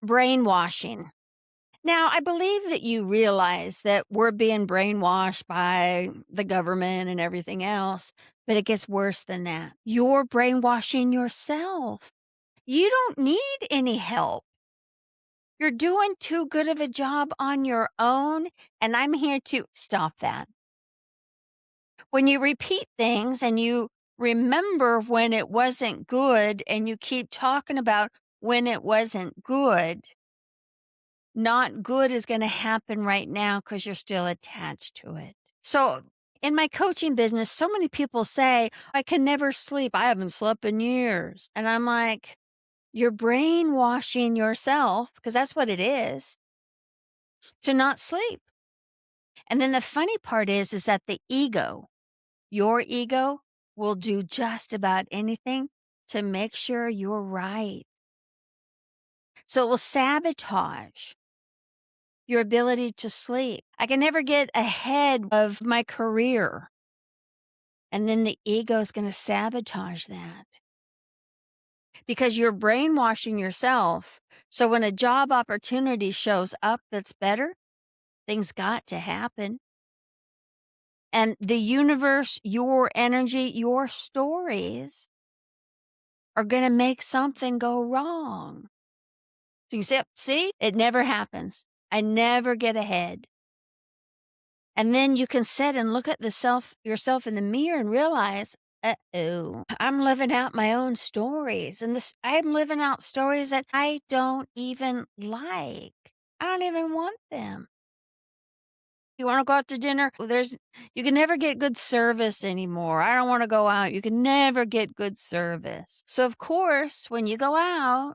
brainwashing. Now, I believe that you realize that we're being brainwashed by the government and everything else, but it gets worse than that. You're brainwashing yourself. You don't need any help. You're doing too good of a job on your own, and I'm here to stop that. When you repeat things and you remember when it wasn't good and you keep talking about when it wasn't good, not good is going to happen right now because you're still attached to it. So, in my coaching business, so many people say, I can never sleep. I haven't slept in years. And I'm like, you're brainwashing yourself, because that's what it is, to not sleep. And then the funny part is that the ego, your ego, will do just about anything to make sure you're right. So it will sabotage your ability to sleep. I can never get ahead of my career. And then the ego is going to sabotage that because you're brainwashing yourself. So when a job opportunity shows up that's better, things got to happen. And the universe, your energy, your stories are going to make something go wrong. So you say, see, it never happens. I never get ahead. And then you can sit and look at yourself in the mirror and realize, uh-oh, I'm living out my own stories. And I'm living out stories that I don't even like. I don't even want them. You want to go out to dinner? You can never get good service anymore. I don't want to go out. You can never get good service. So of course, when you go out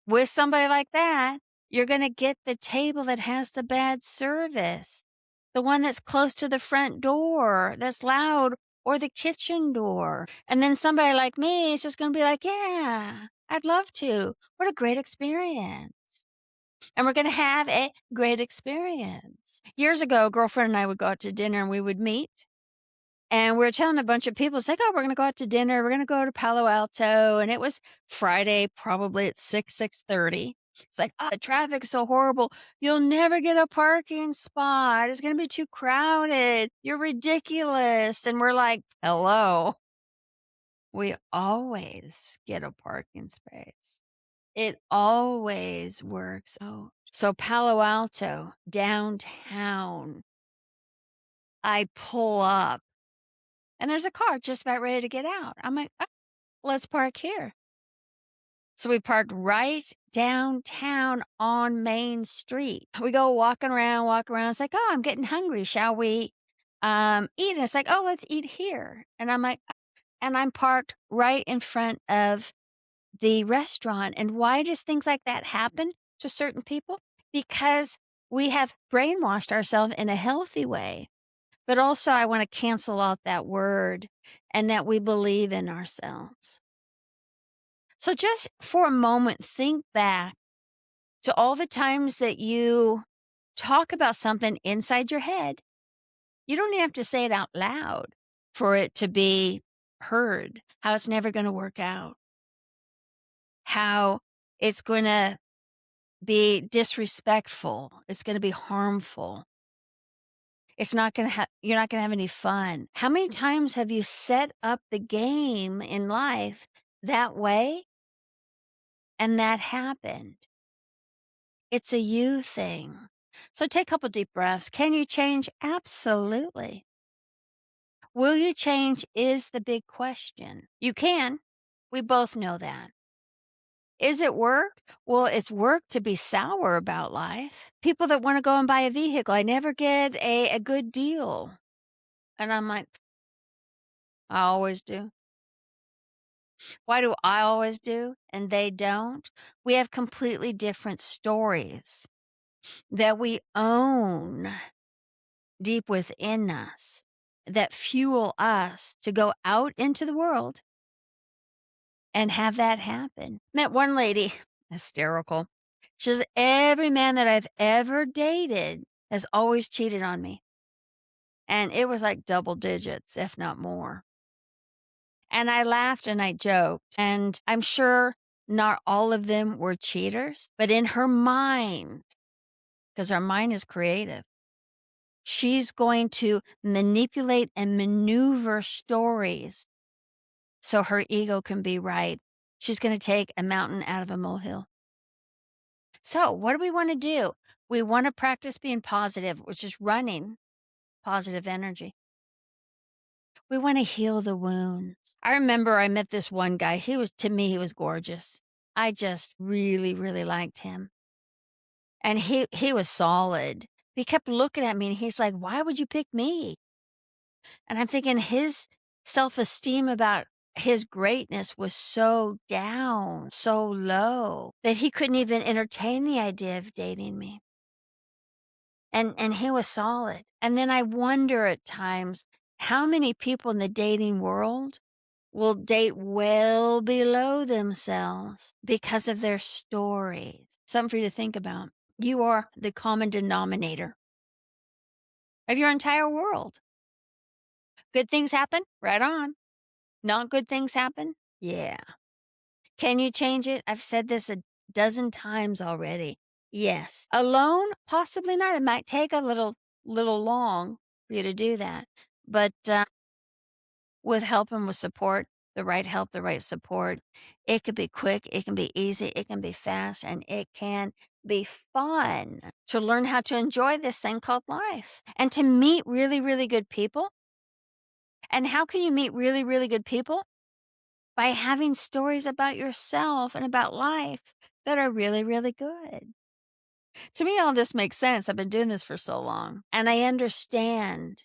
with somebody like that, you're going to get the table that has the bad service. The one that's close to the front door, that's loud, or the kitchen door. And then somebody like me is just going to be like, yeah, I'd love to. What a great experience. And we're going to have a great experience. Years ago, a girlfriend and I would go out to dinner and we would meet. And we were telling a bunch of people, it's like, oh, we're going to go out to dinner. We're going to go to Palo Alto. And it was Friday, probably at 6:30. It's like, oh, the traffic's so horrible. You'll never get a parking spot. It's going to be too crowded. You're ridiculous. And we're like, hello. We always get a parking space. It always works out. So Palo Alto, downtown, I pull up and there's a car just about ready to get out. I'm like, oh, let's park here. So we parked right downtown on Main Street. We go walk around. It's like, oh, I'm getting hungry. Shall we eat? And it's like, oh, let's eat here. And I'm like, and I'm parked right in front of the restaurant. And why does things like that happen to certain people? Because we have brainwashed ourselves in a healthy way. But also, I want to cancel out that word and that we believe in ourselves. So just for a moment, think back to all the times that you talk about something inside your head. You don't even have to say it out loud for it to be heard, how it's never going to work out, how it's going to be disrespectful, it's going to be harmful. It's not going to you're not going to have any fun. How many times have you set up the game in life that way and that happened? It's a you thing. So take a couple deep breaths. Can you change? Absolutely. Will you change is the big question. You can. We both know that. Is it work? Well, it's work to be sour about life. People that want to go and buy a vehicle, I never get a good deal. And I'm like, I always do. Why do I always do and they don't? We have completely different stories that we own deep within us that fuel us to go out into the world and have that happen. Met one lady, hysterical. She says, every man that I've ever dated has always cheated on me. And it was like double digits, if not more. And I laughed and I joked. And I'm sure Not all of them were cheaters, but in her mind, because our mind is creative, she's going to manipulate and maneuver stories so her ego can be right. She's going to take a mountain out of a molehill. So, what do we want to do? We want to practice being positive, which is running positive energy. We want to heal the wounds. I remember I met this one guy. To me, he was gorgeous. I just really, really liked him. And he was solid. He kept looking at me and he's like, "Why would you pick me?" And I'm thinking his self-esteem about his greatness was so down, so low, that he couldn't even entertain the idea of dating me. And he was solid. And then I wonder at times how many people in the dating world will date well below themselves because of their stories. Something for you to think about. You are the common denominator of your entire world. Good things happen? Right on. Not good things happen? Yeah. Can you change it? I've said this a dozen times already. Yes. Alone? Possibly not. It might take a little long for you to do that. But with help and with support, the right help, the right support, it could be quick, it can be easy, it can be fast, and it can be fun to learn how to enjoy this thing called life and to meet really, really good people. And how can you meet really, really good people? By having stories about yourself and about life that are really, really good. To me, all this makes sense. I've been doing this for so long. And I understand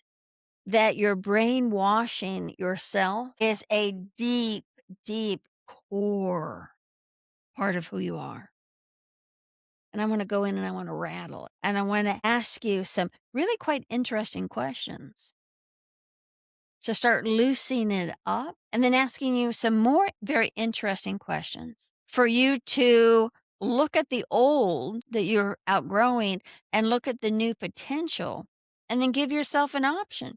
that you're brainwashing yourself is a deep, deep core part of who you are. And I want to go in and I want to rattle it. And I want to ask you some really quite interesting questions to start loosening it up and then asking you some more very interesting questions for you to look at the old that you're outgrowing and look at the new potential and then give yourself an option.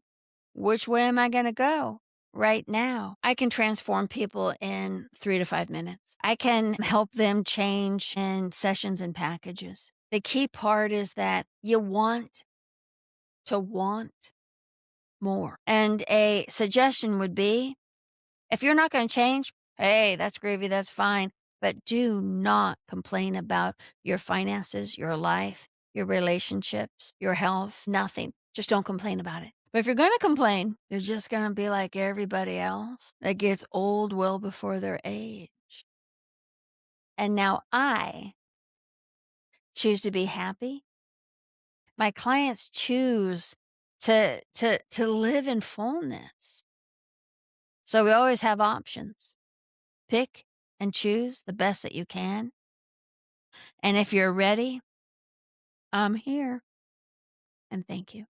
Which way am I going to go right now? I can transform people in 3 to 5 minutes. I can help them change in sessions and packages. The key part is that you want to want more. And a suggestion would be if you're not going to change, hey, that's gravy, that's fine. But do not complain about your finances, your life, your relationships, your health, nothing. Just don't complain about it. But if you're going to complain, you're just going to be like everybody else that gets old well before their age. And now I choose to be happy. My clients choose to live in fullness. So we always have options. Pick and choose the best that you can. And if you're ready, I'm here. And thank you.